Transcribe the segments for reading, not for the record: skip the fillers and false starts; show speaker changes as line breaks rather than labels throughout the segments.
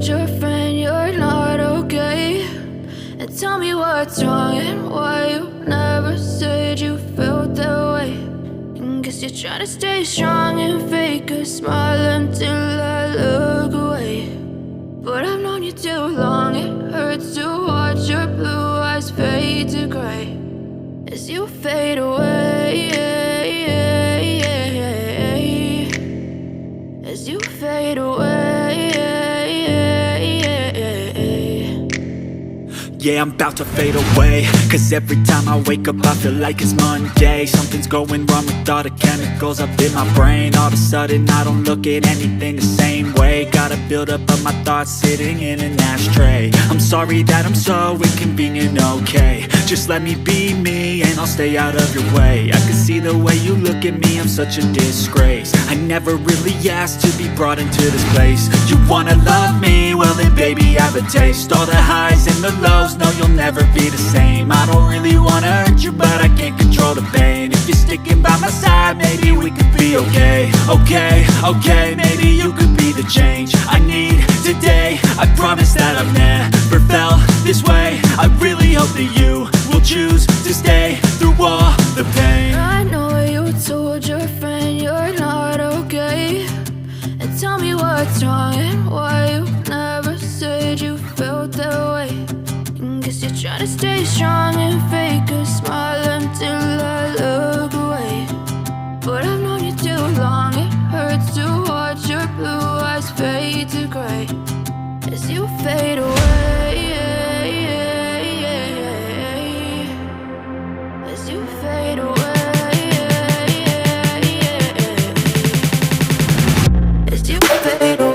told your friend you're not okay? And tell me what's wrong and why you never said you felt that way. And guess you're trying to stay strong and fake a smile until I look away. But I've known you too long, it hurts to watch your blue eyes fade to gray as you fade away, as you fade away.
Yeah, I'm about to fade away, cause every time I wake up I feel like it's Monday. Something's going wrong with all the chemicals up in my brain. All of a sudden I don't look at anything the same way. Got a buildup of my thoughts sitting in an ashtray. I'm sorry that I'm so inconvenient, okay? Just let me be me and I'll stay out of your way. I can see the way you look at me, I'm such a disgrace. I never really asked to be brought into this place. You wanna love me? Well then baby I have a taste. All the highs and the lows, no, you'll never be the same. I don't really wanna hurt you, but I can't control the pain. If you're sticking by my side, maybe we could be okay. Okay, maybe you could be the change I need today. I promise that I've never felt this way. I really hope that you will choose to stay through all the pain.
I know you told your friend you're not okay. And tell me what's wrong and why you never said you felt that way. Guess you're trying to stay strong and fake a smile until I look away. But I've known you too long, it hurts to watch your blue eyes fade to gray as you fade away, as you fade away, as you fade away.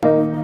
you.